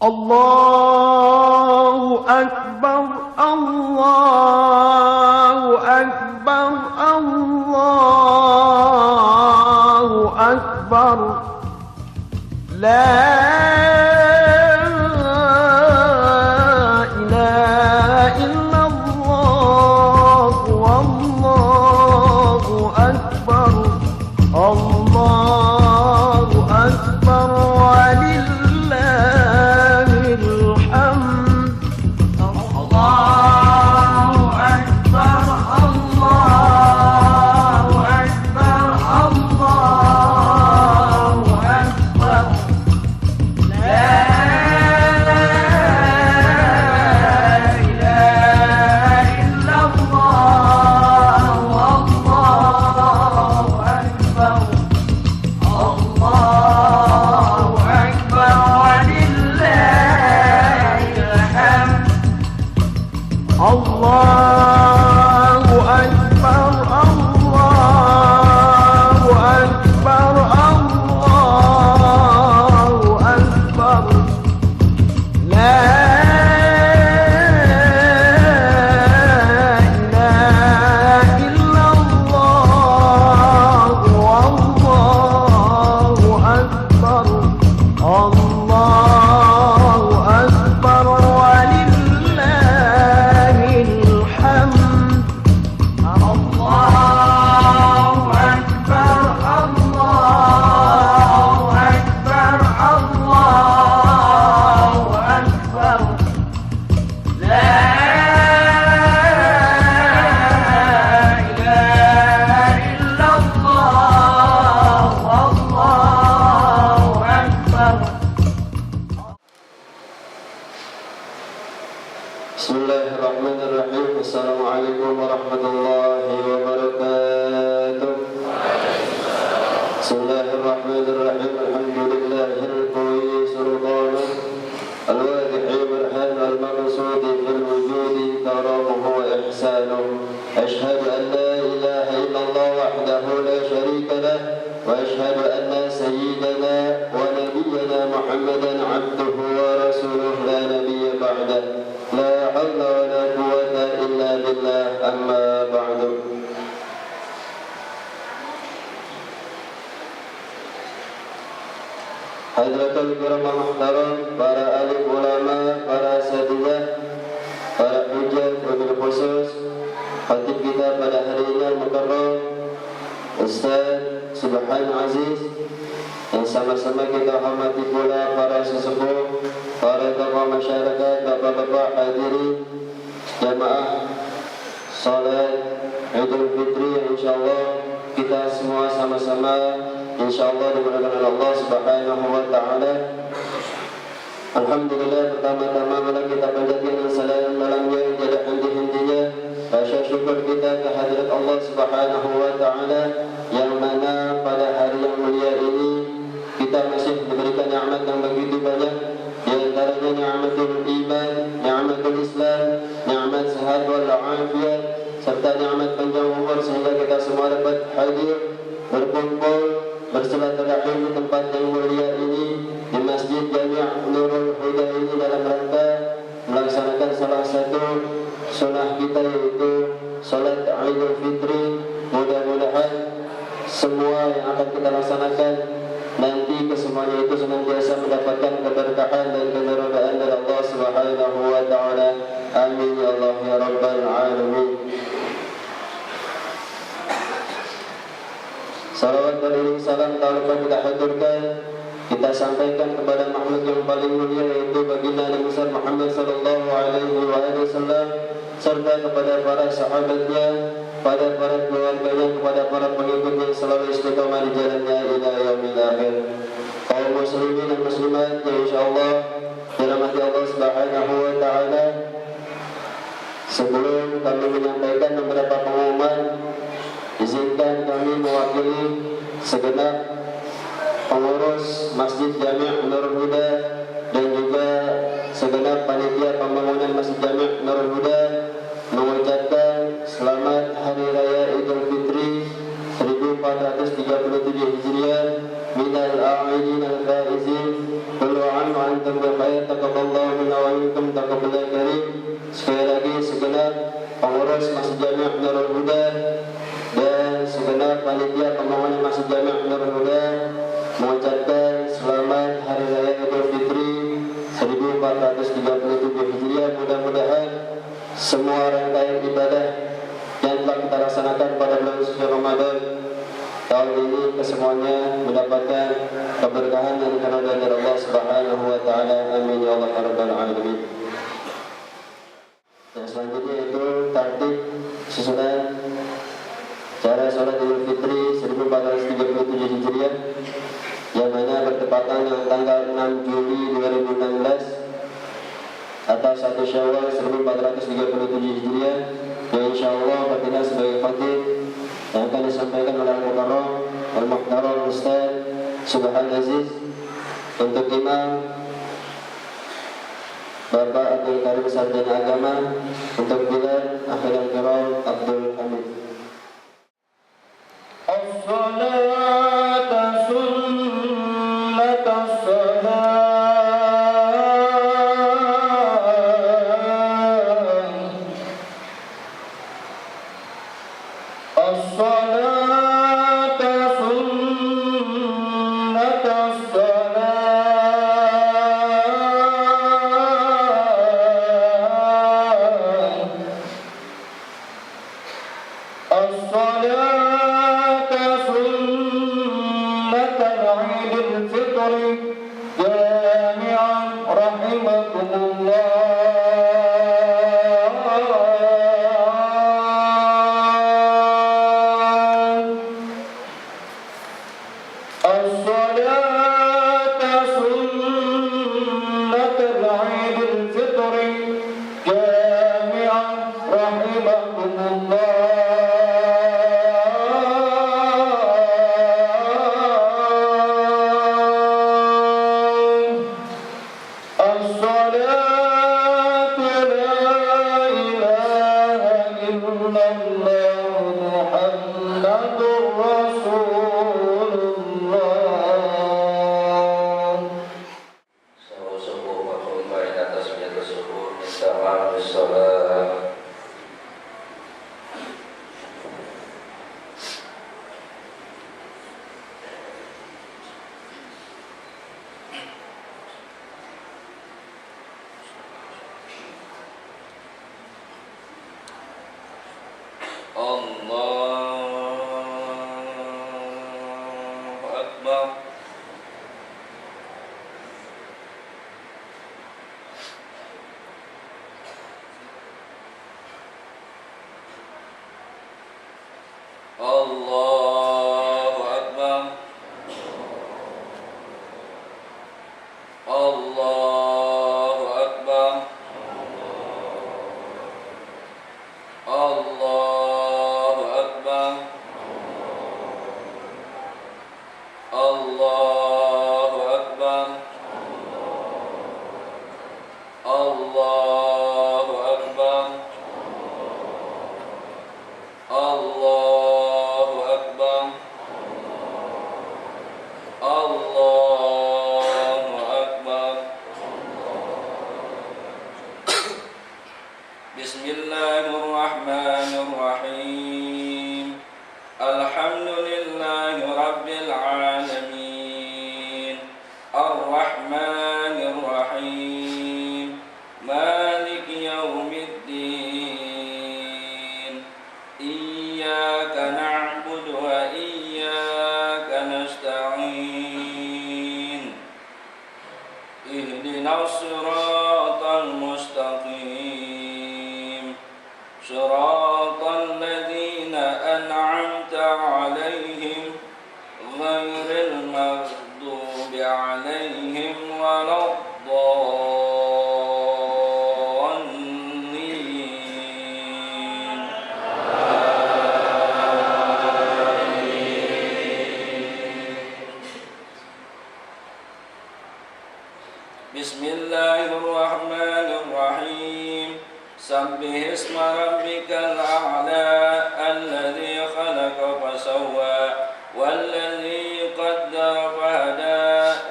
Allahu Akbar, Allahu Akbar, Allahu Akbar. La ilaha illallah, wallahu akbar, Allahu akbar, walillahil hamd. Allahu akbar, Allahu akbar, Allahu akbar. Allahu Akbar, Allahu Akbar, Allahu Akbar. La ilaha illallah, wallahu akbar, Allahu akbar, walillahil hamd. Allahu akbar, Allahu akbar, Allahu akbar. La ilaha illallah, wallahu akbar. Bismillahirrahmanirrahim. Assalamualaikum warahmatullahi wabarakatuh. Bismillahirrahmanirrahim. Alhamdulillahil qawi sultanuh al-wadi'i burhan al-maqsudi fil wujudi karamuhu wa ihsanuh. Ashhadu an la ilaha illallah wahdahu la sharika lah wa ashhadu anna sayyidana wa nabiyyana Muhammadan abduhu wa rasuluh la nabiyya ba'dah. La hawla wa la quwwata illa billah, amma ba'du. Hadratul kiram muhtaram, para alim ulama, para asatidzah, para hujjah wabil khusus, khatib kita pada hari ini al-mukarram Ustaz Subhan Aziz, yang sama-sama kita hormati pula para sesepuh, para tokoh masyarakat, bapak-bapak hadirin jamaah salat Idul Fitri yang insyaallah kita semua sama-sama insyaallah dimudahkan oleh Allah Subhanahu wa taala. Alhamdulillah, pertama-tama mari kita panjatkan salam dalamnya jadi henti-hentinya rasa syukur kita kehadirat Allah Subhanahu wa taala yang mana pada hari yang mulia ini kita masih diberikan nikmat yang begitu banyak, di antaranya nikmatul iman, nikmatul Islam, nikmat sehat wal afiat, serta nikmat panjang umur sehingga kita semua dapat hadir berkumpul bersilaturahim di tempat yang mulia ini di Masjid Jami' Nurul Huda ini dalam rangka melaksanakan salah satu sunnah kita yaitu salat Idul Fitri. Mudah-mudahan semua yang akan kita laksanakan nanti kesemuanya itu senantiasa mendapatkan keberkahan dan keridhaan dari Allah Subhanahu wa taala. Amin ya Allah ya rabbal alamin. Salawat dan salam tak lupa kita haturkan, kita sampaikan kepada makhluk yang paling mulia yaitu baginda Nabi besar Muhammad sallallahu alaihi wasallam, serta kepada para sahabatnya, pada para keluarganya, kepada para pengikutnya yang selalu istiqamah di jalannya ila yaumil akhir. Kaum muslimin dan muslimat yang insyaallah dirahmati Allah Subhanahu wa taala, sebelum kami menyampaikan beberapa pengumuman, izinkan kami mewakili segenap pengurus Masjid Jami' Nurul Huda dan juga segenap panitia pembangunan Masjid Jami' Nurul Huda mengucapkan selamat Hari Raya Idul Fitri 1437 Hijriah minal a'idin al-faizin kullu 'am wa antum bi khair taqabbalallahu minna wa minkum taqabbalan karim. Sekali lagi segenap pengurus Masjid Jami' Nurul Huda dan segenap panitia pembangunan Masjid Jami' Nurul Huda mengucapkan selamat Hari Raya Idul Fitri 1437 Hijriah. Mudah-mudahan semua rangkaian ibadah yang telah kita laksanakan pada bulan suci Ramadan tahun ini kesemuanya mendapatkan keberkahan dan karunia dari Allah Subhanahu wa taala. Amin ya Allah ya rabbal alamin. Dan selanjutnya itu tertib susunan cara salat Idul Fitri 1437 Hijriah yang mana bertepatan dengan tanggal 6 Juli 2016 atau 1 Syawal 1437 Hijriah. Dan insyaallah bertindak sebagai khatib yang akan disampaikan oleh Al-Mukarram Al-Muhtaram Ustaz Subhan Aziz. Untuk imam Bapak Abdul Karim Sarjana Agama. Untuk bilal Akhirul Kiram Abdul Hamid. As-salatu sunnatus salat.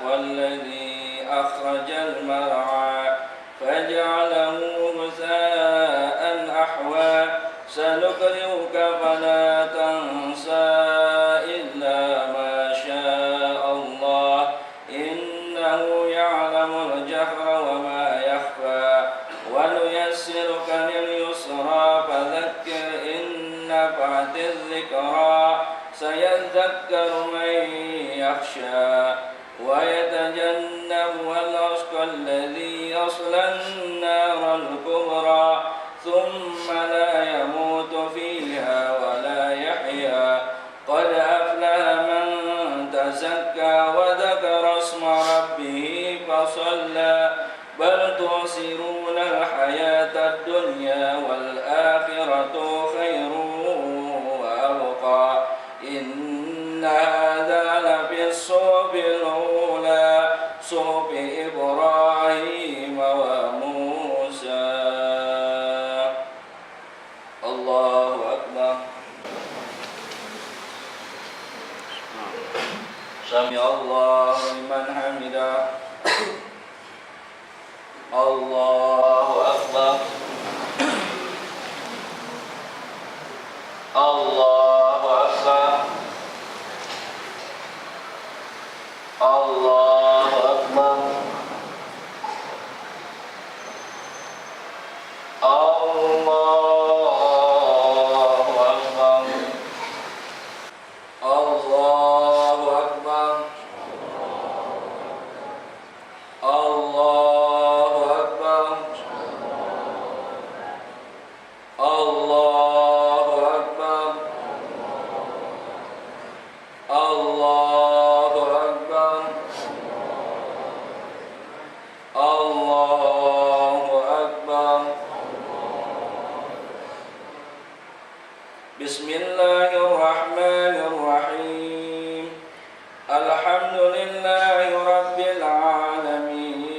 والذي أخرج المرعى سنقرئك فلا تنسى إلا ما شاء الله إنه يعلم الجهر وما يخفى ونيسرك لليسرى فذكر إن نفعت الذكرى سيذكر من يخشى ويتجنبها الأشقى الذي يصلى النار الكبرى ثم لا يموت فيها ولا يحيا قد أفلح من تزكى وذكر اسم ربه فصلى بل تؤثرون الحياة الدنيا والآخرة خير وأبقى إن هذا لفي الصحف الأولى صحف إبراهيم وموسى. الله أكبر. سمع الله لمن حمده. الله أكبر. الله أكبر. الله أكبر. الله أكبر. الله أكبر. الله أكبر. الله أكبر. الله أكبر. بسم الله الرحمن الرحيم الحمد لله رب العالمين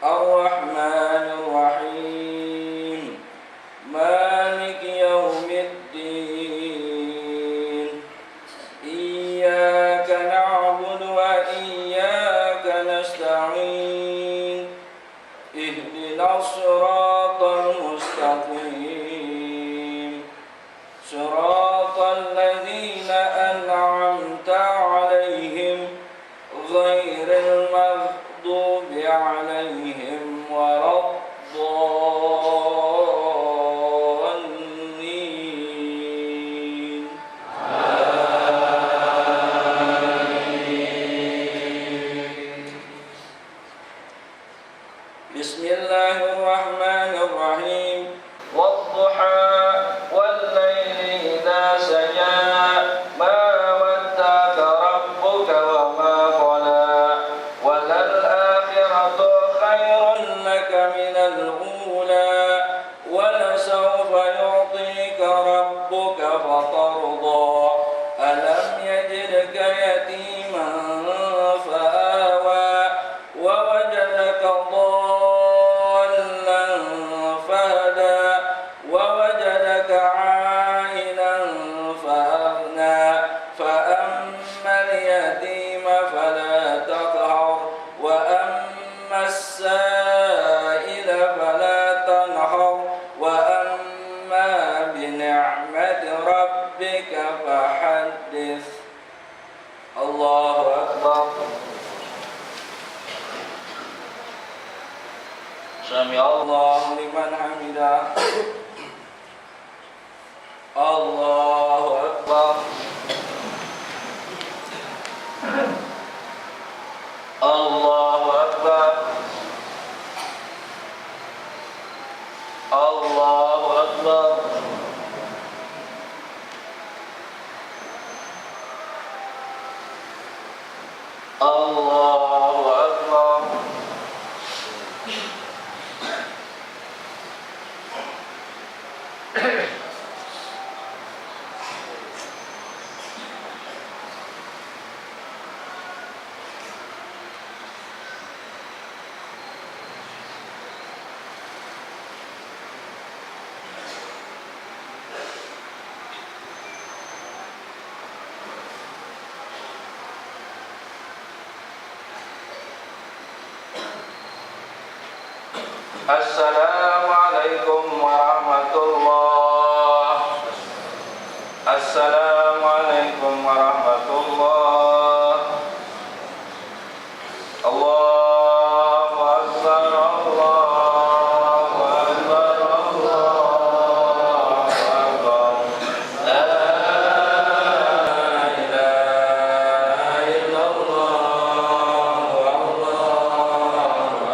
الرحمن الرحيم مالك يوم الدين إياك نعبد وإياك نستعين اهدنا الصراط المستقيم صراط الذين أنعمت عليهم غير المغضوب عليهم ولا الضالين. بسم الله الرحمن الرحيم والضحى والليل إذا سجى ما ودعك ربك وما قلى وللآخرة خير لك من الأولى ولسوف يعطيك ربك فترضى ألم يجدك يتيما فآوى ووجدك ضالا فهدى ووجدك عائلا فأغنى فأما اليتيم فلا تقهر وأما السائل فلا تنهر وأما بنعمة ربك فحدث. الله أكبر. سمع الله لمن حمده. الله أكبر. الله أكبر. الله أكبر. الله أكبر. Assalamualaikum warahmatullah. Assalamualaikum warahmatullah. Allahu Akbar, Allahu Akbar, Allahu Akbar. La ilaha illallah, Allahu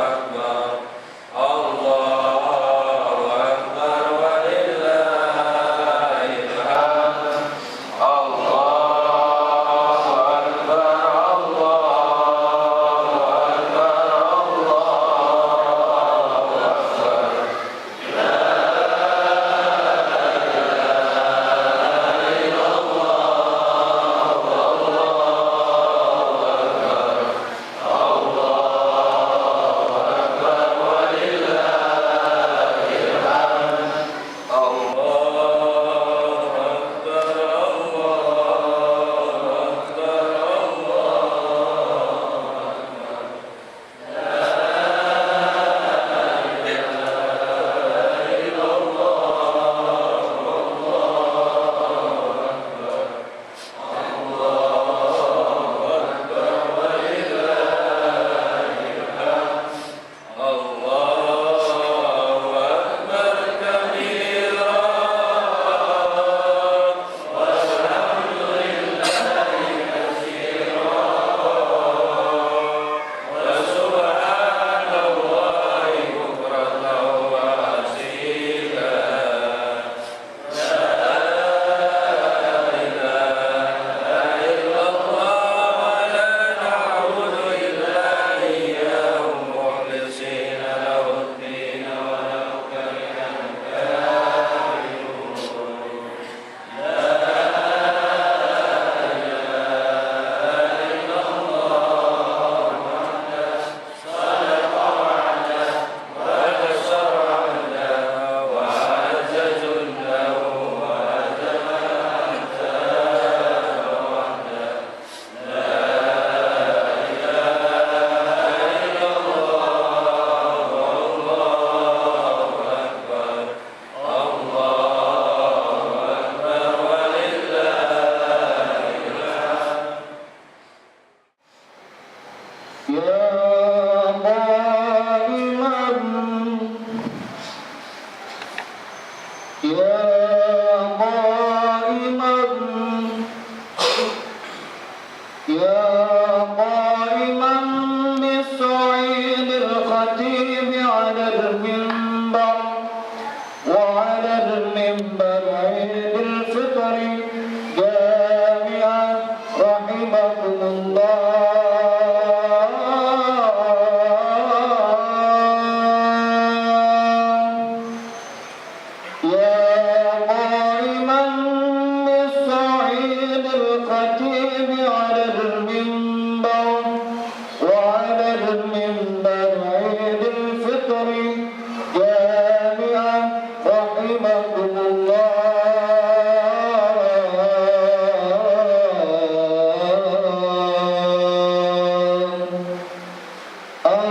Akbar. Allahu Akbar walillahil hamd. Allahu Akbar,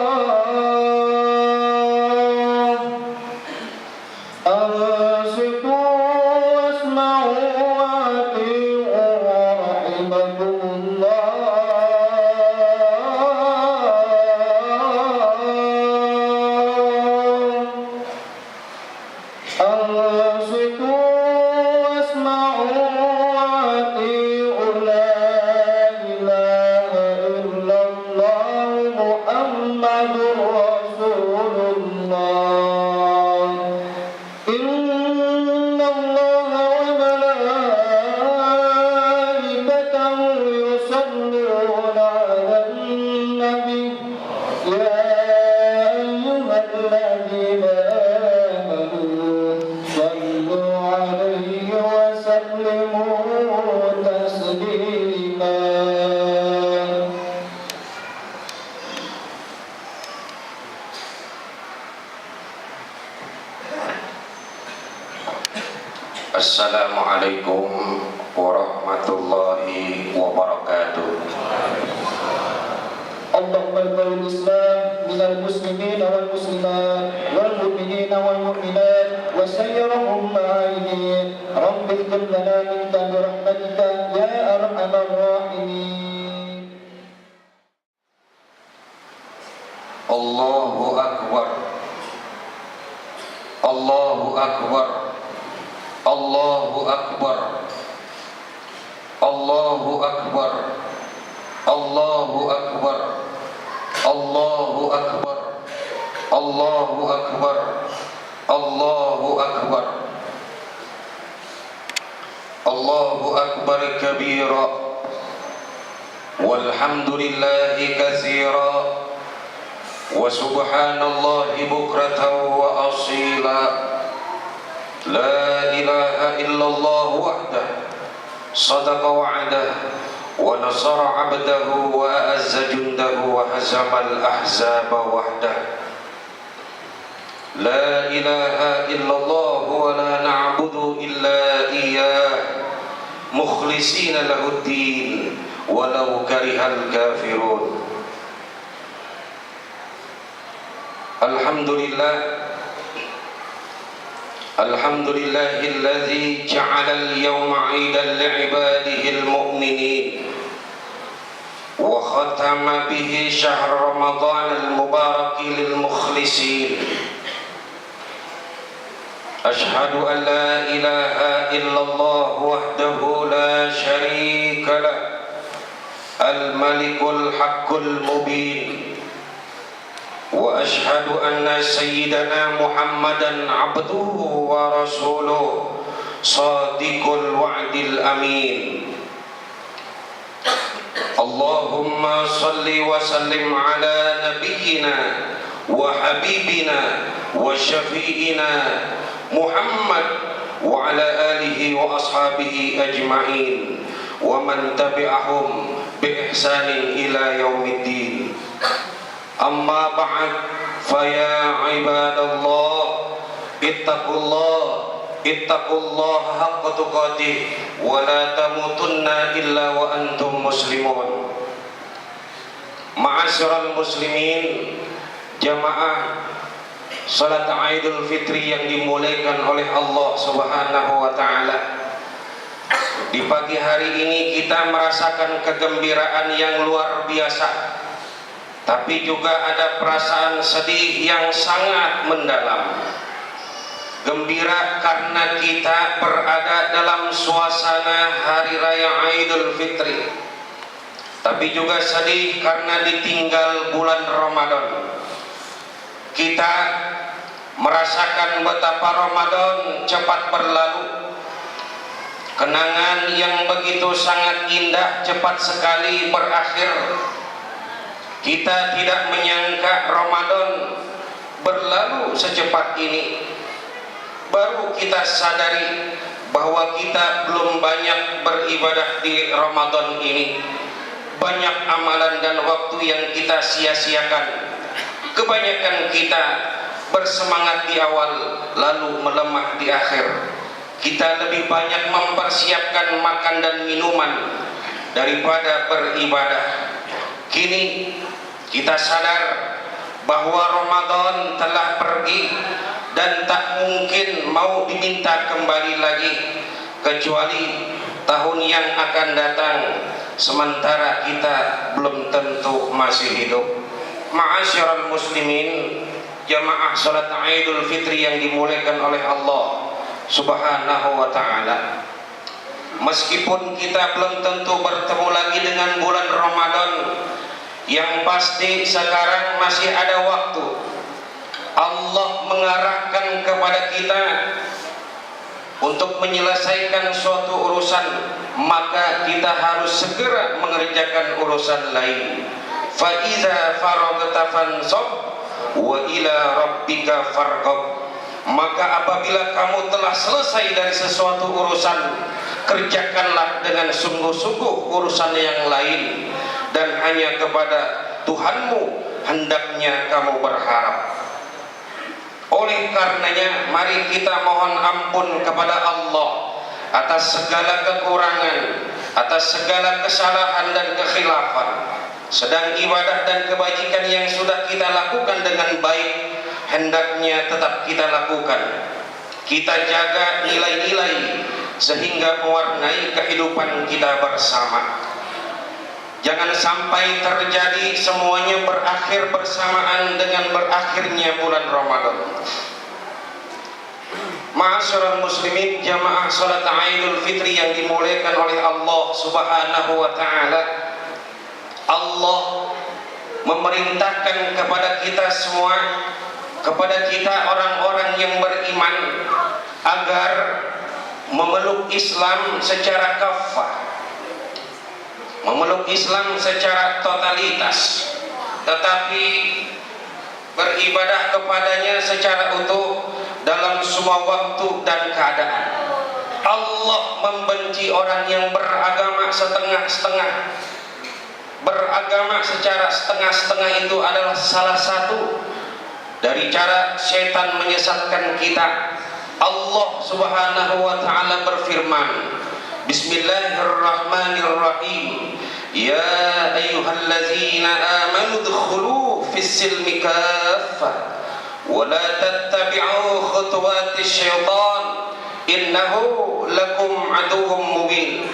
Allahu Akbar, Allahu Akbar. Assalamualaikum warahmatullahi wabarakatuh. اللهم ارفع الإسلام من المسلمين والمسلمات والمؤمنين والمؤمنات وسيرهم عائدين رب اغفر لنا منك برحمتك يا أرحم الراحمين. Allahu Akbar, Allahu Akbar, Allahu Akbar, Allahu Akbar, Allahu Akbar, Allahu Akbar, Allahu Akbar, Allahu Akbar, Allahu Akbar kabira, walhamdulillahi katsira, wa subhanallahi bukratan wa asila. La ilaha illallah wahdah sadaqa wa'dah wa nasara 'abdahu wa a'azza jundahu wa hazamal ahzaba wahdah. La ilaha illallah wa la na'budu illa iyyah mukhlishina lahuddin walau karihal kafirun. Alhamdulillah, alhamdulillahilladzi ja'ala al-yawma 'idan li'ibadihi al-mu'minin wa khatama bihi syahr Ramadan al-mubarak lil-mukhlisin. Ashhadu an la ilaha illallah wahdahu la syarika lah, al-malikul haqqul mubin. Wa ashhadu anna sayyidana Muhammadan abduhu wa rasuluh sadiqul wa'dil amin. Allahumma salli wa sallim ala nabiyyina wa habibina wa syafi'ina Muhammad wa ala alihi wa ashabihi ajma'in wa man tabi'ahum bi ihsanin ila yaumiddin. Amma ba'd, faya ibadallah ittaqullah haqqa tuqatih wa la tamutunna illa wa antum muslimun. Ma'asyiral muslimin, jamaah salat Idul Fitri yang dimuliakan oleh Allah Subhanahu wa taala. Di pagi hari ini kita merasakan kegembiraan yang luar biasa. Tapi juga ada perasaan sedih yang sangat mendalam. Gembira karena kita berada dalam suasana Hari Raya Idul Fitri. Tapi juga sedih karena ditinggal bulan Ramadan. Kita merasakan betapa Ramadan cepat berlalu. Kenangan yang begitu sangat indah cepat sekali berakhir. Kita tidak menyangka Ramadan berlalu secepat ini. Baru kita sadari bahwa kita belum banyak beribadah di Ramadan ini. Banyak amalan dan waktu yang kita sia-siakan. Kebanyakan kita bersemangat di awal lalu melemah di akhir. Kita lebih banyak mempersiapkan makan dan minuman daripada beribadah. Kini kita sadar bahwa Ramadan telah pergi dan tak mungkin mau diminta kembali lagi kecuali tahun yang akan datang, sementara kita belum tentu masih hidup. Ma'asyiral muslimin, jamaah salat Idul Fitri yang dimuliakan oleh Allah Subhanahu wa taala. Meskipun kita belum tentu bertemu lagi dengan bulan Ramadan, yang pasti sekarang masih ada waktu. Allah mengarahkan kepada kita untuk menyelesaikan suatu urusan, maka kita harus segera mengerjakan urusan lain. Fa iza faragta fansab wa ila rabbika farghab. Maka apabila kamu telah selesai dari sesuatu urusan, kerjakanlah dengan sungguh-sungguh urusan yang lain, dan hanya kepada Tuhanmu hendaknya kamu berharap. Oleh karenanya mari kita mohon ampun kepada Allah atas segala kekurangan, atas segala kesalahan dan kekhilafan. Sedang ibadah dan kebajikan yang sudah kita lakukan dengan baik hendaknya tetap kita lakukan. Kita jaga nilai-nilai sehingga mewarnai kehidupan kita bersama. Jangan sampai terjadi semuanya berakhir bersamaan dengan berakhirnya bulan Ramadan. Ma'asyiral muslimin, jamaah salat Idul Fitri yang dimuliakan oleh Allah Subhanahu wa taala. Allah memerintahkan kepada kita semua, kepada kita orang-orang yang beriman, agar memeluk Islam secara kafah, memeluk Islam secara totalitas, tetapi beribadah kepadanya secara utuh dalam semua waktu dan keadaan. Allah membenci orang yang beragama setengah-setengah. Beragama secara setengah-setengah itu adalah salah satu dari cara setan menyesatkan kita. Allah Subhanahu wa taala berfirman, Bismillahirrahmanirrahim. Ya ayyuhallazina amanu dkhulu fis-silmi kaffah wa la tattabi'u khutuwatis syaitan innahu lakum aduwwum mubin.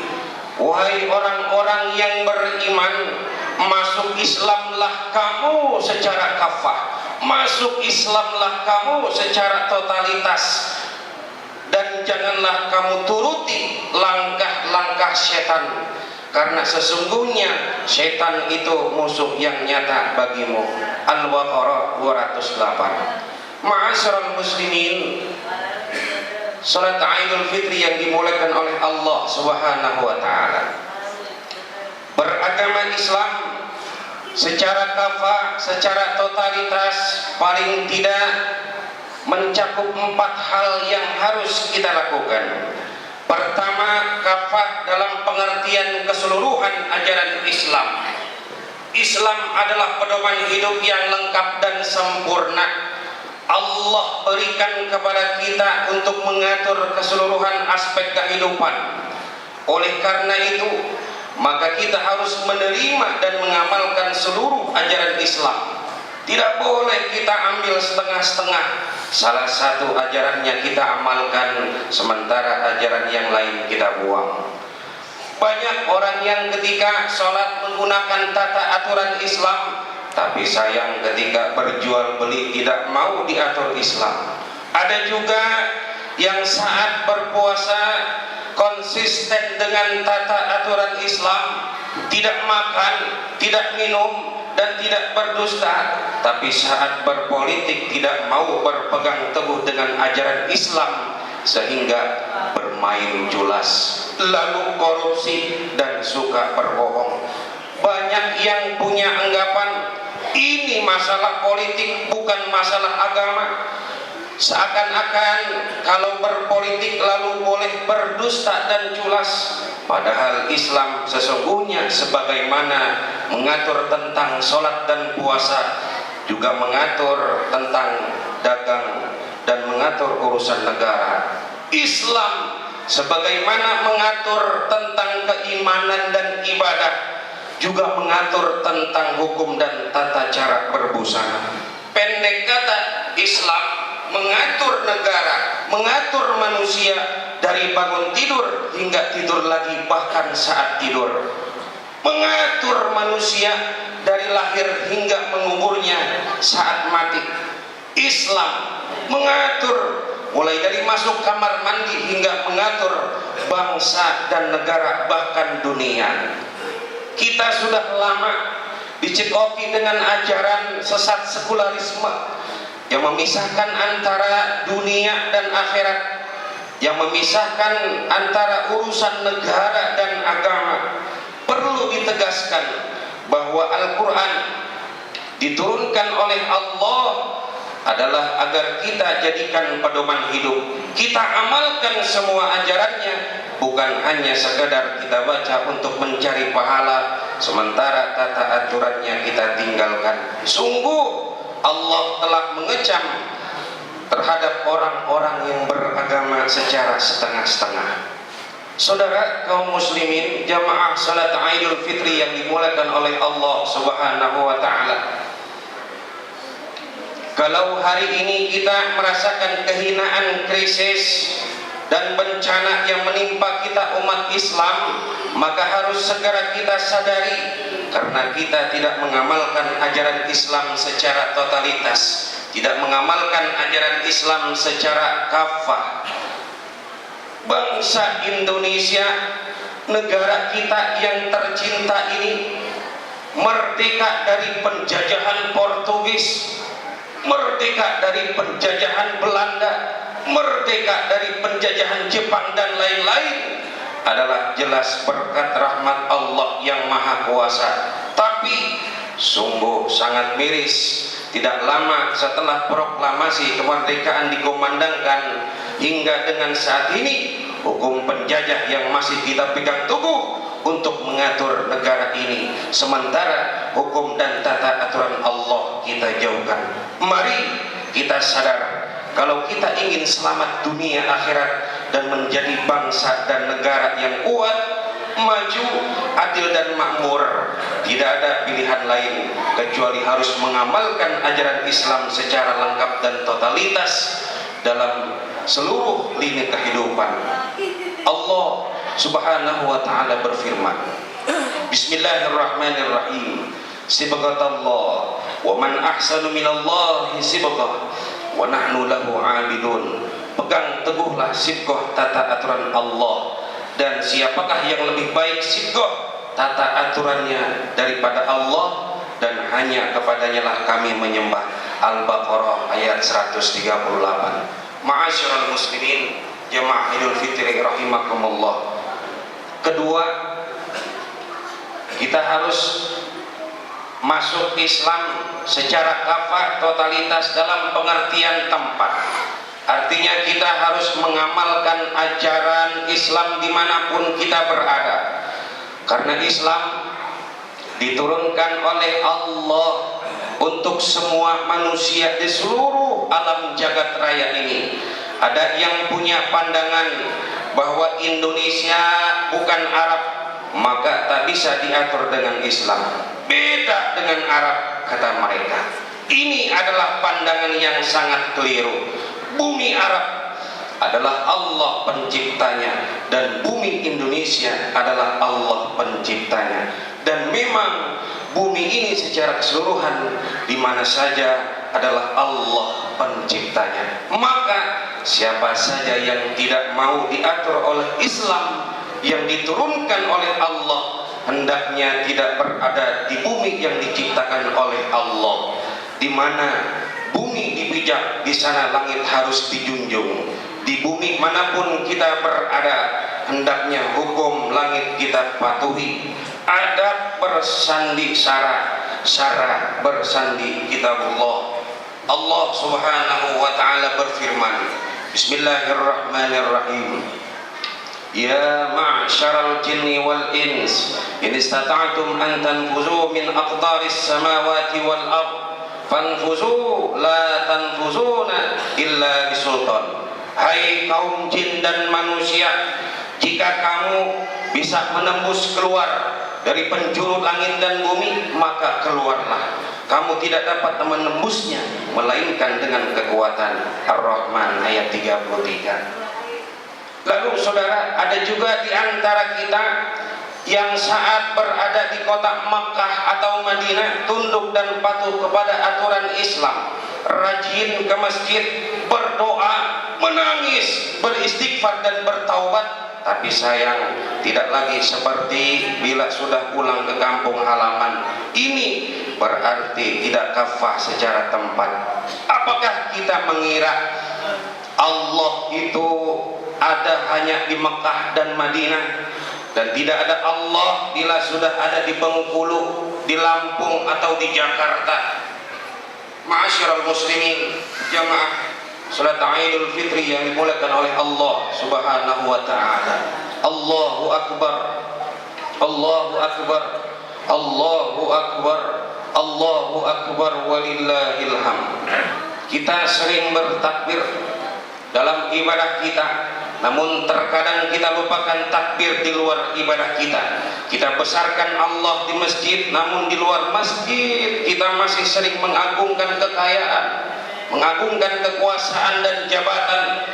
Wahai orang-orang yang beriman, masuk Islamlah kamu secara kafah, masuk Islamlah kamu secara totalitas, dan janganlah kamu turuti langkah-langkah setan, karena sesungguhnya setan itu musuh yang nyata bagimu. Al-Baqarah 208. Ma'asyiral muslimin, salat Idul Fitri yang dimuliakan oleh Allah Subhanahu wa taala. Beragama Islam secara kafah, secara totalitas, paling tidak mencakup 4 hal yang harus kita lakukan. Pertama, kafah dalam pengertian keseluruhan ajaran Islam. Islam adalah pedoman hidup yang lengkap dan sempurna. Allah berikan kepada kita untuk mengatur keseluruhan aspek kehidupan. Oleh karena itu, maka kita harus menerima dan mengamalkan seluruh ajaran Islam. Tidak boleh kita ambil setengah-setengah. Salah satu ajarannya kita amalkan, sementara ajaran yang lain kita buang. Banyak orang yang ketika sholat menggunakan tata aturan Islam, tapi sayang ketika berjual beli tidak mau diatur Islam. Ada juga yang saat berpuasa konsisten dengan tata aturan Islam, tidak makan, tidak minum, dan tidak berdusta, tapi saat berpolitik tidak mau berpegang teguh dengan ajaran Islam, sehingga bermain julas, lalu korupsi dan suka berbohong. Banyak yang punya anggapan ini masalah politik, bukan masalah agama. Seakan-akan kalau berpolitik lalu boleh berdusta dan culas. Padahal Islam sesungguhnya sebagaimana mengatur tentang sholat dan puasa, juga mengatur tentang dagang dan mengatur urusan negara. Islam sebagaimana mengatur tentang keimanan dan ibadah, juga mengatur tentang hukum dan tata cara berbusana. Pendek kata, Islam mengatur negara, mengatur manusia dari bangun tidur hingga tidur lagi, bahkan saat tidur. Mengatur manusia dari lahir hingga menguburnya saat mati. Islam mengatur mulai dari masuk kamar mandi hingga mengatur bangsa dan negara, bahkan dunia. Kita sudah lama dicekoki dengan ajaran sesat sekularisme yang memisahkan antara dunia dan akhirat, yang memisahkan antara urusan negara dan agama. Perlu ditegaskan bahwa Al-Quran diturunkan oleh Allah adalah agar kita jadikan pedoman hidup, kita amalkan semua ajarannya, bukan hanya sekedar kita baca untuk mencari pahala, sementara tata aturannya kita tinggalkan. Sungguh Allah telah mengecam terhadap orang-orang yang beragama secara setengah-setengah. Saudara kaum muslimin, jamaah salat Idul Fitri yang dimuliakan oleh Allah Subhanahu wa taala. Kalau hari ini kita merasakan kehinaan, krisis dan bencana yang menimpa kita umat Islam, maka harus segera kita sadari karena kita tidak mengamalkan ajaran Islam secara totalitas, tidak mengamalkan ajaran Islam secara kafah. Bangsa Indonesia, negara kita yang tercinta ini, merdeka dari penjajahan Portugis, merdeka dari penjajahan Belanda, merdeka dari penjajahan Jepang dan lain-lain, adalah jelas berkat rahmat Allah yang Maha Kuasa. Tapi sungguh sangat miris, tidak lama setelah proklamasi kemerdekaan dikumandangkan hingga dengan saat ini, hukum penjajah yang masih kita pegang teguh untuk mengatur negara ini, sementara hukum dan tata aturan Allah kita jauhkan. Mari kita sadar, kalau kita ingin selamat dunia akhirat dan menjadi bangsa dan negara yang kuat, maju, adil dan makmur, tidak ada pilihan lain kecuali harus mengamalkan ajaran Islam secara lengkap dan totalitas dalam seluruh lini kehidupan. Allah Subhanahu wa taala berfirman, Bismillahirrahmanirrahim. Sibghatallah wa man ahsanu minallahi sibghah wa nahnu lahu 'abidun. Pegang teguhlah sibghah, tata aturan Allah, dan siapakah yang lebih baik sibghah, tata aturannya, daripada Allah, dan hanya kepadanya lah kami menyembah. Al-Baqarah ayat 138. Ma'asyiral muslimin, jamaah Idul Fitri rahimakumullah. Kedua, kita harus masuk Islam secara kafah, totalitas dalam pengertian tempat. Artinya kita harus mengamalkan ajaran Islam dimanapun kita berada, karena Islam diturunkan oleh Allah untuk semua manusia di seluruh alam jagat raya ini. Ada yang punya pandangan bahwa Indonesia bukan Arab, maka tak bisa diatur dengan Islam. Beda dengan Arab, kata mereka. Ini adalah pandangan yang sangat keliru. Bumi Arab adalah Allah penciptanya, dan bumi Indonesia adalah Allah penciptanya. Dan memang bumi ini secara keseluruhan di mana saja adalah Allah penciptanya. Maka siapa saja yang tidak mau diatur oleh Islam yang diturunkan oleh Allah, hendaknya tidak berada di bumi yang diciptakan oleh Allah, di mana bumi dipijak, di sana langit harus dijunjung. Di bumi manapun kita berada, hendaknya hukum langit kita patuhi. Adab bersandi sara, sara bersandi kitabullah. Allah Subhanahu wa taala berfirman, Bismillahirrahmanirrahim. Ya ma'syaral jinni wal ins, in istata'tum an tanfuzu min aqtaris samawati wal ard, fanfuzu la tanfuzuna illa bisultan. Hai kaum jin dan manusia, jika kamu bisa menembus keluar dari penjuru langit dan bumi, maka keluarlah. Kamu tidak dapat menembusnya melainkan dengan kekuatan. Ar-Rahman ayat 33. Lalu saudara, ada juga di antara kita yang saat berada di kota Makkah atau Madinah tunduk dan patuh kepada aturan Islam, rajin ke masjid, berdoa, menangis, beristighfar dan bertaubat. Tapi sayang, tidak lagi seperti bila sudah pulang ke kampung halaman. Ini berarti tidak kafah secara tempat. Apakah kita mengira Allah itu ada hanya di Mekah dan Madinah, dan tidak ada Allah bila sudah ada di Bengkulu, di Lampung atau di Jakarta? Ma'asyiral muslimin, jamaah salat Idul Fitri yang dimuliakan oleh Allah Subhanahu wa taala. Allahu akbar. Allahu akbar. Allahu akbar. Allahu akbar walillahil hamd. Kita sering bertakbir dalam ibadah kita, namun terkadang kita lupakan takbir di luar ibadah kita. Kita besarkan Allah di masjid, namun di luar masjid kita masih sering mengagungkan kekayaan, mengagungkan kekuasaan dan jabatan.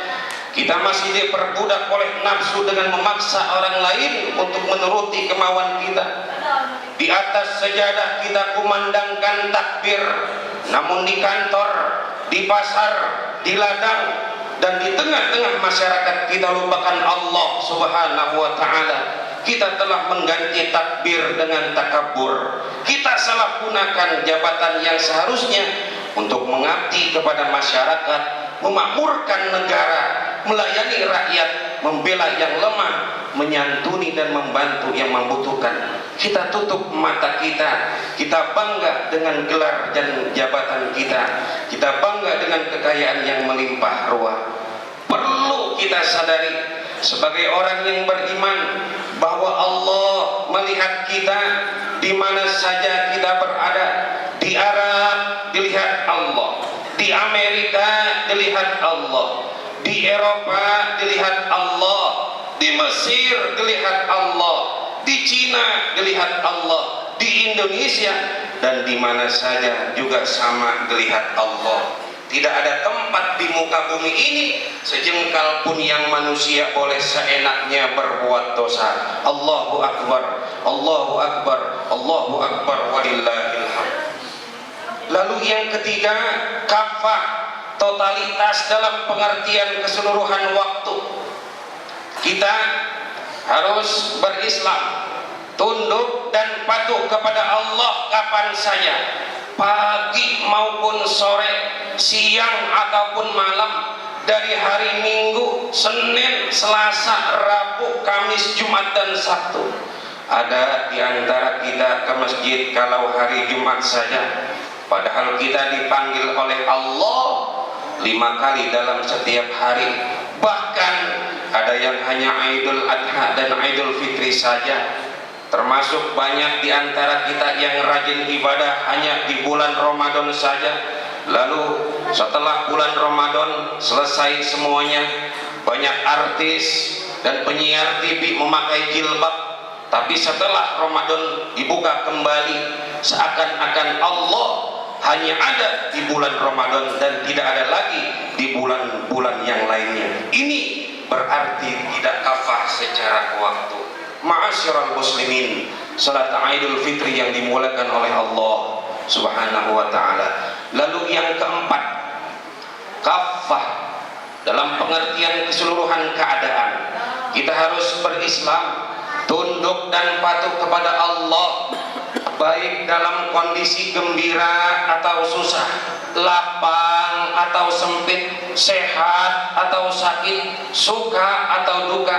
Kita masih diperbudak oleh nafsu dengan memaksa orang lain untuk menuruti kemauan kita. Di atas sejadah kita kumandangkan takbir, namun di kantor, di pasar, di ladang, dan di tengah-tengah masyarakat kita lupakan Allah Subhanahu wa ta'ala. Kita telah mengganti takbir dengan takabur. Kita salah gunakan jabatan yang seharusnya untuk mengabdi kepada masyarakat, memakmurkan negara, melayani rakyat, membela yang lemah, menyantuni dan membantu yang membutuhkan. Kita tutup mata kita, kita bangga dengan gelar dan jabatan kita, kita bangga dengan kekayaan yang melimpah ruah. Perlu kita sadari sebagai orang yang beriman bahwa Allah melihat kita di mana saja kita berada. Di Arab dilihat Allah, di Amerika dilihat Allah, di Eropa dilihat Allah, di Mesir dilihat Allah, di Cina dilihat Allah, di Indonesia dan di mana saja juga sama dilihat Allah. Tidak ada tempat di muka bumi ini sejengkal pun yang manusia boleh seenaknya berbuat dosa. Allahu Akbar, Allahu Akbar, Allahu Akbar, walillahil hamd. Lalu yang ketiga, kafah, totalitas dalam pengertian keseluruhan waktu. Kita harus berislam, tunduk dan patuh kepada Allah kapan saja, pagi maupun sore, siang ataupun malam, dari hari Minggu, Senin, Selasa, Rabu, Kamis, Jumat dan Sabtu. Ada di antara kita ke masjid kalau hari Jumat saja, padahal kita dipanggil oleh Allah 5 kali dalam setiap hari. Bahkan ada yang hanya Idul Adha dan Idul Fitri saja. Termasuk banyak di antara kita yang rajin ibadah hanya di bulan Ramadan saja. Lalu setelah bulan Ramadan selesai semuanya, banyak artis dan penyiar TV memakai jilbab. Tapi setelah Ramadan dibuka kembali, seakan-akan Allah hanya ada di bulan Ramadan dan tidak ada lagi di bulan-bulan yang lainnya. Ini berarti tidak kafah secara waktu. Ma'asyiral muslimin, salat Idul Fitri yang dimulakan oleh Allah Subhanahu wa ta'ala. Lalu yang keempat, kafah dalam pengertian keseluruhan keadaan. Kita harus berislam, tunduk dan patuh kepada Allah, baik dalam kondisi gembira atau susah, lapang atau sempit, sehat atau sakit, suka atau duka.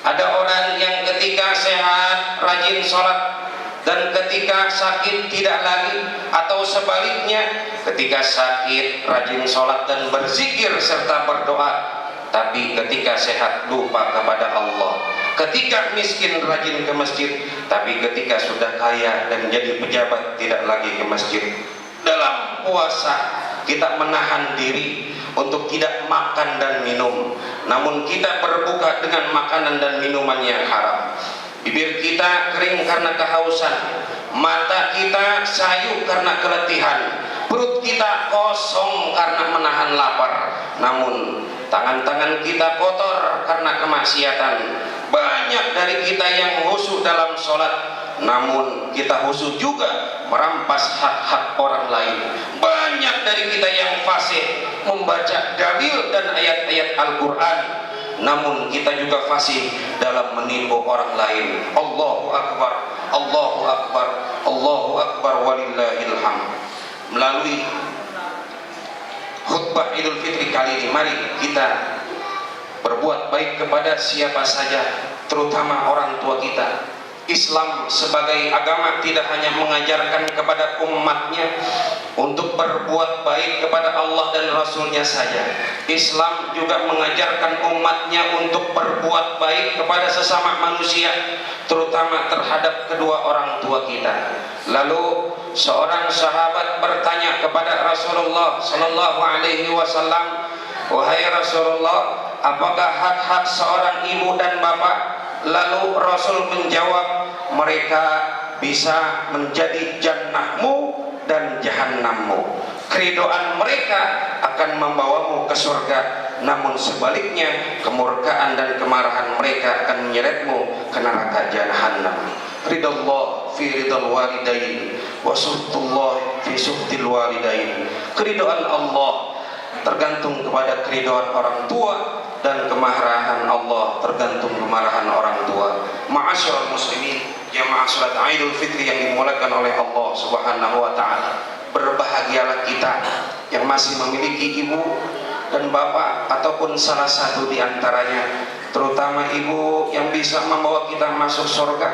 Ada orang yang ketika sehat rajin sholat, dan ketika sakit tidak lagi, atau sebaliknya, ketika sakit rajin sholat dan berzikir serta berdoa, tapi ketika sehat lupa kepada Allah. Ketika miskin rajin ke masjid, tapi ketika sudah kaya dan jadi pejabat tidak lagi ke masjid. Dalam puasa kita menahan diri untuk tidak makan dan minum, namun kita berbuka dengan makanan dan minuman yang haram. Bibir kita kering karena kehausan, mata kita sayu karena keletihan, perut kita kosong karena menahan lapar, namun tangan-tangan kita kotor karena kemaksiatan. Banyak dari kita yang khusyuk dalam sholat, namun kita khusyuk juga merampas hak-hak orang lain. Banyak dari kita yang fasih membaca dalil dan ayat-ayat Al-Quran, namun kita juga fasih dalam menipu orang lain. Allahu Akbar, Allahu Akbar, Allahu Akbar, walillahil hamd. Melalui khutbah Idul Fitri kali ini, mari kita berbuat baik kepada siapa saja, terutama orang tua kita. Islam sebagai agama tidak hanya mengajarkan kepada umatnya untuk berbuat baik kepada Allah dan Rasulnya saja. Islam juga mengajarkan umatnya untuk berbuat baik kepada sesama manusia, terutama terhadap kedua orang tua kita. Lalu seorang sahabat bertanya kepada Rasulullah sallallahu alaihi wasallam, "Wahai Rasulullah, apakah hak-hak seorang ibu dan bapak?" Lalu Rasul menjawab, "Mereka bisa menjadi jannahmu dan jahannammu. Keridoan mereka akan membawamu ke surga, namun sebaliknya kemurkaan dan kemarahan mereka akan menyeretmu ke neraka jahannam." Ridallah fi ridal walidain wa suhtullah fi suhtil walidain. Keridoan Allah tergantung kepada keridoan orang tua, dan kemarahan Allah tergantung kemarahan orang tua. Ma'asyiral muslimin, jamaah salat Idul Fitri yang dimuliakan oleh Allah Subhanahu wa taala. Berbahagialah kita yang masih memiliki ibu dan bapak ataupun salah satu di antaranya, terutama ibu yang bisa membawa kita masuk surga.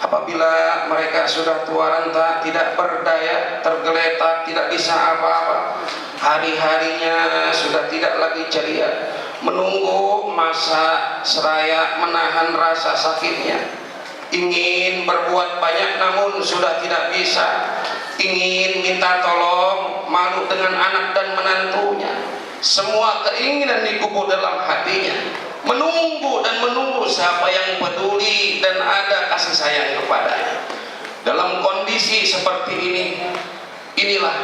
Apabila mereka sudah tua renta, tidak berdaya, tergeletak, tidak bisa apa-apa, hari-harinya sudah tidak lagi ceria, menunggu masa seraya menahan rasa sakitnya, ingin berbuat banyak namun sudah tidak bisa, ingin minta tolong, malu dengan anak dan menantunya, semua keinginan dikubur dalam hatinya, menunggu dan menunggu siapa yang peduli dan ada kasih sayang kepadanya. Dalam kondisi seperti ini, inilah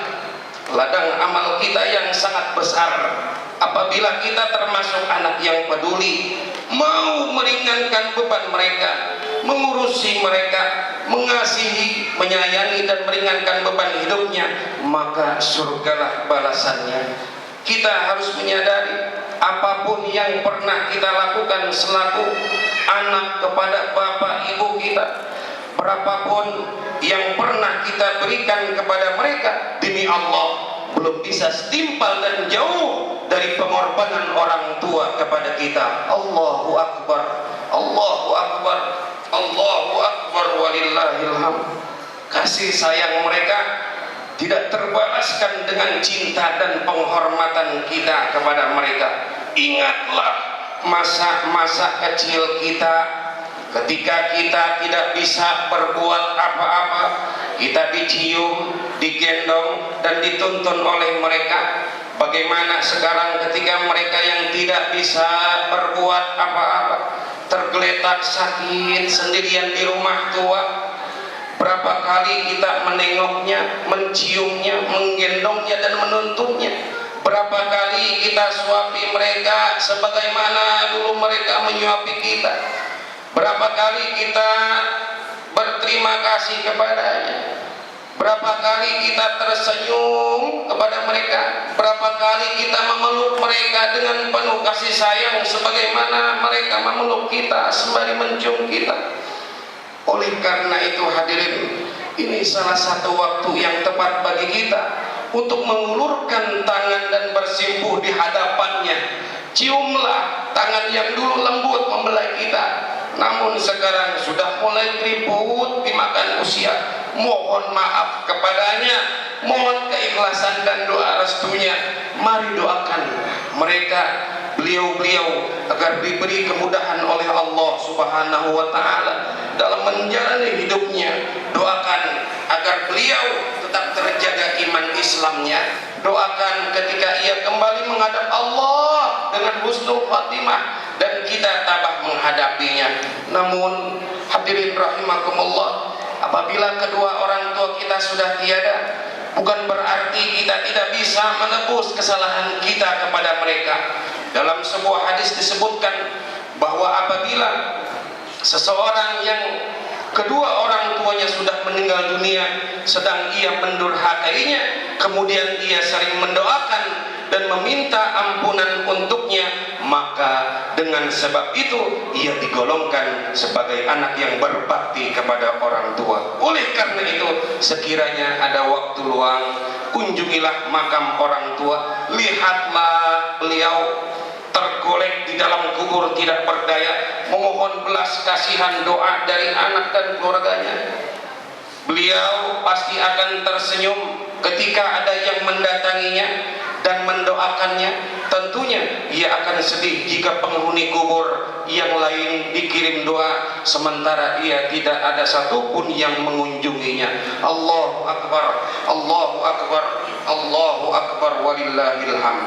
ladang amal kita yang sangat besar. Apabila kita termasuk anak yang peduli, mau meringankan beban mereka, mengurusi mereka, mengasihi, menyayangi dan meringankan beban hidupnya, maka surgalah balasannya. Kita harus menyadari apapun yang pernah kita lakukan selaku anak kepada bapak ibu kita, berapapun yang pernah kita berikan kepada mereka, demi Allah belum bisa setimpal dan jauh dari pengorbanan orang tua kepada kita. Allahu Akbar, Allahu Akbar, Allahu Akbar, walillahil hamd. Kasih sayang mereka tidak terbalaskan dengan cinta dan penghormatan kita kepada mereka. Ingatlah masa-masa kecil kita, ketika kita tidak bisa berbuat apa-apa, kita dicium, digendong dan dituntun oleh mereka. Bagaimana sekarang ketika mereka yang tidak bisa berbuat apa-apa, tergeletak sakit sendirian di rumah tua, berapa kali kita menengoknya, menciumnya, menggendongnya dan menuntunnya. Berapa kali kita suapi mereka sebagaimana dulu mereka menyuapi kita. Berapa kali kita berterima kasih kepadanya. Berapa kali kita tersenyum kepada mereka. Berapa kali kita memeluk mereka dengan penuh kasih sayang sebagaimana mereka memeluk kita sembari mencium kita. Oleh karena itu hadirin, ini salah satu waktu yang tepat bagi kita untuk mengulurkan tangan dan bersimpuh di hadapannya. Ciumlah tangan yang dulu lembut membelai kita, namun sekarang sudah mulai keriput dimakan usia. Mohon maaf kepadanya, mohon keikhlasan dan doa restunya. Mari doakan mereka, beliau-beliau, agar diberi kemudahan oleh Allah Subhanahu wa taala dalam menjalani hidupnya. Doakan agar beliau tetap terjaga iman Islamnya. Doakan ketika ia kembali menghadap Allah dengan husnul khatimah dan kita tabah menghadapinya. Namun hadirin rahimakumullah, apabila kedua orang tua kita sudah tiada, bukan berarti kita tidak bisa menebus kesalahan kita kepada mereka. Dalam sebuah hadis disebutkan bahwa apabila seseorang yang kedua orang tuanya sudah meninggal dunia sedang ia mendurhakainya, kemudian ia sering mendoakan dan meminta ampunan untuknya, maka dengan sebab itu ia digolongkan sebagai anak yang berbakti kepada orang tua. Oleh karena itu, sekiranya ada waktu luang, kunjungilah makam orang tua, lihatlah beliau tergolek di dalam kubur tidak berdaya, memohon belas kasihan doa dari anak dan keluarganya. Beliau pasti akan tersenyum ketika ada yang mendatanginya dan mendoakannya, tentunya ia akan sedih jika penghuni kubur yang lain dikirim doa sementara ia tidak ada satupun yang mengunjunginya. Allahu Akbar, Allahu Akbar, Allahu Akbar, walillahil hamd.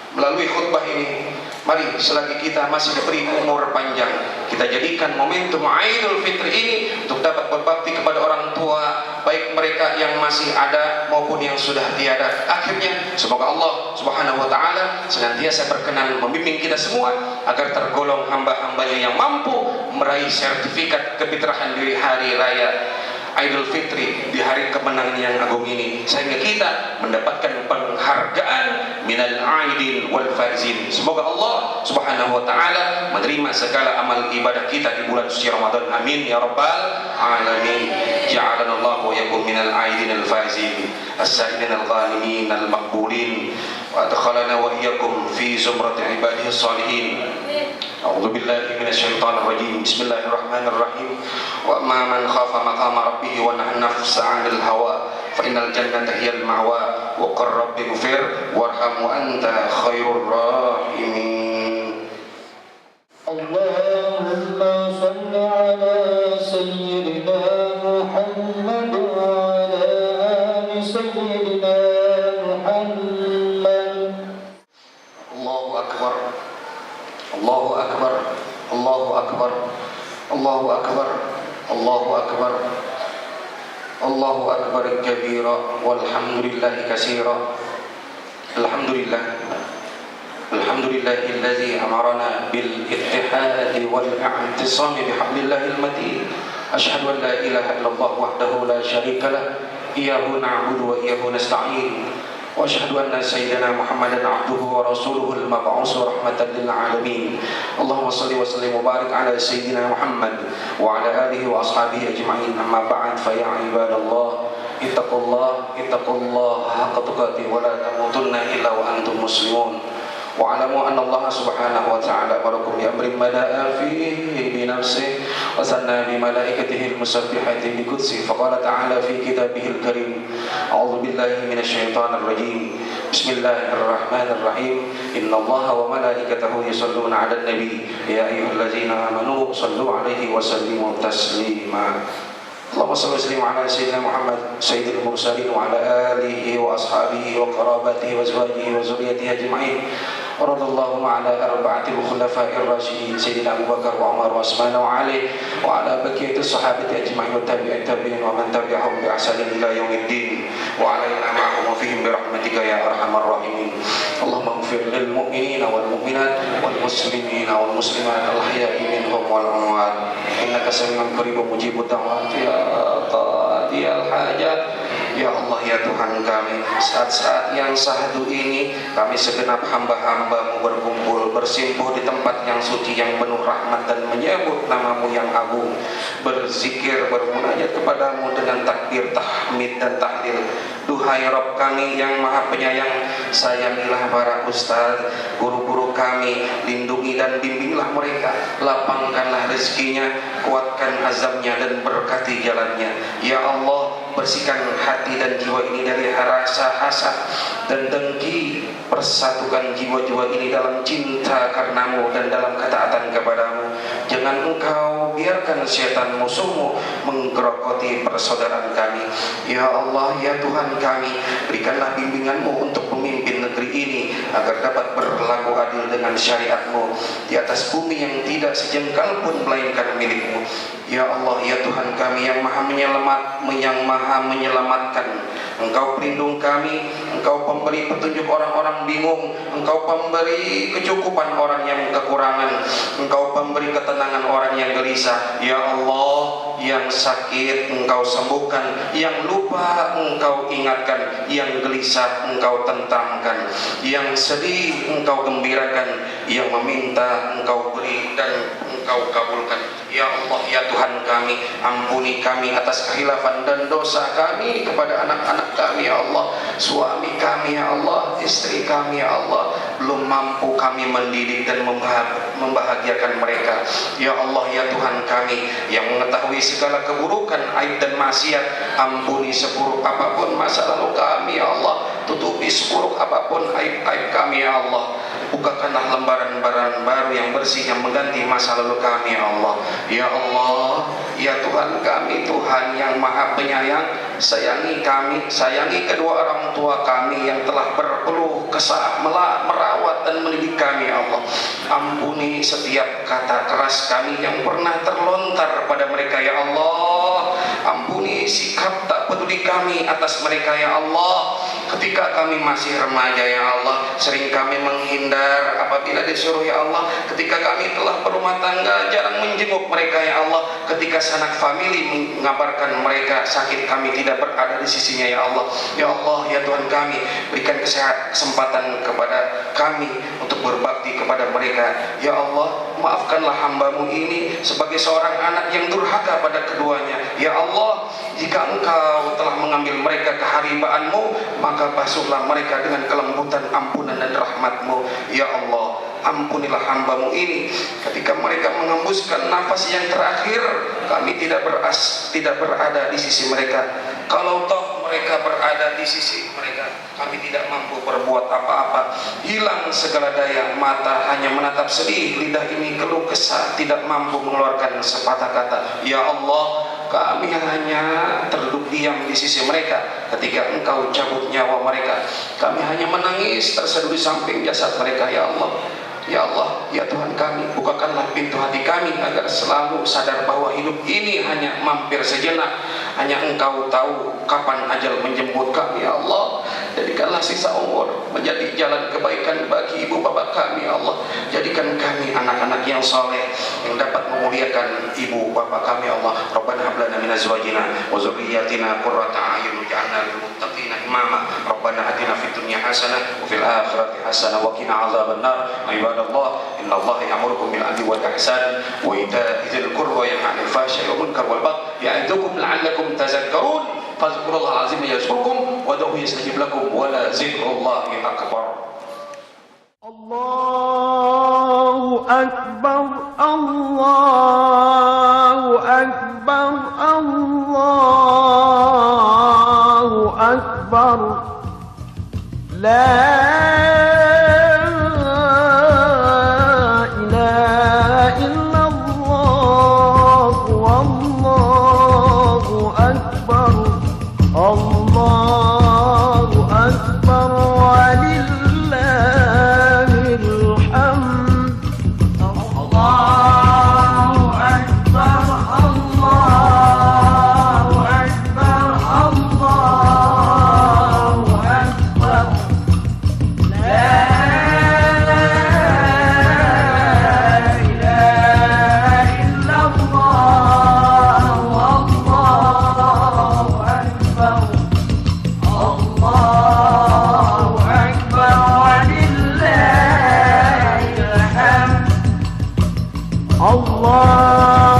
Melalui khutbah ini, mari selagi kita masih diberi umur panjang, kita jadikan momentum Idul Fitri ini untuk dapat berbakti kepada orang tua, baik mereka yang masih ada maupun yang sudah tiada. Akhirnya semoga Allah Subhanahu wa taala senantiasa berkenan membimbing kita semua agar tergolong hamba-hambanya yang mampu meraih sertifikat kefitrahan di hari raya Idul Fitri, di hari kemenangan yang agung ini, sehingga kita mendapatkan penghargaan minal aidin wal faizin. Semoga Allah Subhanahu wa taala menerima segala amal ibadah kita di bulan suci Ramadan. Amin ya rabbal alamin. Ja'alana Allah wa yakum minal aidin al faizin, as-sa'idin al ghanimin al maqbulin, wa adkhalana wa iyyakum fi zumrati ibadihi salihin. A'udzu billahi minasy syaithanir rajim. Bismillahirrahmanirrahim. Wa amma man khafa maqama rabbih wa nahana nafsa 'anil hawa fa innal jannata hiyal ma'wa wa qur rabbi ighfir warham wa anta khairur rahimin. Allahumma shalli ala sayyidina Muhammad wa ala ali sayyidina Muhammad. Allahu akbar, Allahu akbar, Allahu akbar, Allahu akbar, Allahu akbar, Allahu akbar kabira walhamdulillahi katsira. Alhamdulillah, alhamdulillahilladzi amarna bil ittihadi wal i'tisami bihablillahil matin. Asyhadu an la ilaha illallah wahdahu la syarika lah, iyyahu na'budu wa iyyahu nasta'in. وأشهد أن سيدنا محمدا عبده ورسوله المبعوث رحمة للعالمين. اللهم صل وسلم وبارك على سيدنا محمد وعلى آله وأصحابه أجمعين. أما بعد فيا عباد الله اتقوا الله حق تقاته ولا تموتن إلا وأنتم مسلمون. واعلموا أن الله سبحانه وتعالى أمركم بأمر بدأ فيه بنفسه وثنى بملائكته المسبحة بقدسه، فقال تعالى في كتابه الكريم: أعوذ بالله من الشيطان الرجيم، بسم الله الرحمن الرحيم، إن الله وملائكته يصلون على النبي يا أيها الذين آمنوا صلوا عليه وسلموا تسليما. اللهم صل وسلم على سيدنا محمد سيد المرسلين وعلى آله وأصحابه وقرابته وأزواجه وذريته أجمعين. ورضي اللهم على أربعة الخلفاء الراشدين سيدنا أبو بكر وعمر وعثمان وعلي وعلى بقية الصحابة أجمعين والتابعين ومن تبعهم بإحسان إلى يوم الدين وعلينا معهم وفيهم برحمتك يا أرحم الراحمين. اللهم اغفر للمؤمنين والمؤمنات والمسلمين والمسلمات الأحياء منهم والأموات إنك سميع قريب مجيب الدعوات يا قاضي الحاجات. Ya Allah, ya Tuhan kami, saat-saat yang sahdu ini kami segenap hamba-hamba-Mu berkumpul bersimpuh di tempat yang suci yang penuh rahmat dan menyebut nama-Mu yang agung, berzikir bermunajat kepada-Mu dengan takbir, tahmid dan tahlil. Duhai Rabb kami yang Maha Penyayang, sayangilah para ustaz, guru-guru kami, lindungi dan bimbinglah mereka, lapangkanlah rezekinya, kuatkan azamnya dan berkati jalannya. Ya Allah, bersihkan hati dan jiwa ini dari rasa hasad dan dengki, persatukan jiwa-jiwa ini dalam cinta karenamu dan dalam ketaatan kepadamu. Jangan engkau biarkan setan musuhmu menggerogoti persaudaraan kami. Ya Allah, ya Tuhan kami, berikanlah bimbinganmu untuk pemimpin negeri ini agar dapat berlaku adil dengan syariatmu di atas bumi yang tidak sejengkal pun melainkan milikmu. Ya Allah, ya Tuhan kami yang maha menyelamatkan, Engkau pelindung kami, Engkau pemberi petunjuk orang-orang bingung, Engkau pemberi kecukupan orang yang kekurangan, Engkau pemberi ketenangan orang yang gelisah. Ya Allah, yang sakit Engkau sembuhkan, yang lupa Engkau ingatkan, yang gelisah Engkau tentramkan, yang sedih Engkau gembirakan, yang meminta Engkau beri dan Engkau kabulkan. Ya Allah, ya Tuhan kami, ampuni kami atas kehilafan dan dosa kami kepada anak-anak kami, ya Allah, suami kami, ya Allah, istri kami, ya Allah, belum mampu kami mendidik dan membahagiakan mereka. Ya Allah, ya Tuhan kami yang mengetahui segala keburukan, aib dan maksiat, ampuni seburuk apapun masa lalu kami ya Allah, tutupi seburuk apapun aib-aib kami ya Allah. Bukakanlah lembaran-lembaran baru yang bersih yang mengganti masa lalu kami ya Allah. Ya Allah, ya Tuhan kami, Tuhan yang Maha Penyayang, sayangi kami, sayangi kedua orang tua kami yang telah berpeluh kesah merawat dan mendidik kami ya Allah. Ampuni setiap kata keras kami yang pernah terlontar pada mereka ya Allah. Ampuni sikap tak peduli kami atas mereka ya Allah. Ketika kami masih remaja ya Allah, sering kami menghindar apabila disuruh ya Allah. Ketika kami telah berumah tangga, jarang menjenguk mereka ya Allah. Ketika sanak famili mengabarkan mereka sakit, kami tidak berada di sisinya ya Allah. Ya Allah, ya Tuhan kami, berikan kesempatan kepada kami untuk berbakti kepada mereka. Ya Allah, maafkanlah hamba-Mu ini sebagai seorang anak yang durhaka pada keduanya. Ya Allah, jika Engkau telah mengambil mereka ke haribaanmu, maka basuhlah mereka dengan kelembutan, ampunan dan rahmat-Mu. Ya Allah, ampunilah hamba-Mu ini ketika mereka mengembuskan nafas yang terakhir, kami tidak berada di sisi mereka. Kalau toh mereka berada di sisi mereka, kami tidak mampu berbuat apa-apa. Hilang segala daya, mata hanya menatap sedih, lidah ini keluh kesah, tidak mampu mengeluarkan sepatah kata. Ya Allah, kami hanya terduduk diam di sisi mereka ketika Engkau cabut nyawa mereka. Kami hanya menangis terseduh di samping jasad mereka ya Allah. Ya Allah, ya Tuhan kami, bukakanlah pintu hati kami agar selalu sadar bahwa hidup ini hanya mampir sejenak. Hanya Engkau tahu kapan ajal menjemput kami ya Allah. Jadikanlah sisa umur menjadi jalan kebaikan bagi ibu bapak kami ya Allah. Jadikan kami anak-anak yang soleh yang dapat memuliakan ibu bapak kami ya Allah. Rabbana hab lana min azwajina wa dzurriyyatina qurrata a'yun waj'alna lil muttaqina imama. Rabbana atina fid dunya hasanah wa fil akhirati hasanah wa qina adzabannar. Ibadallah, innallaha ya'murukum bil 'adli wal ihsan wa ita'i dzil qurba wa yanha 'anil fahsya'i wal munkar wal baghi ya'idukum la'allakum tadhakkarun. Fadhkurullaha al-'azim yazkurkum wa ud'uhu yastajib lakum wa la dzikrullahi akbar. Allahu akbar, Allahu akbar, Allahu akbar. La Allah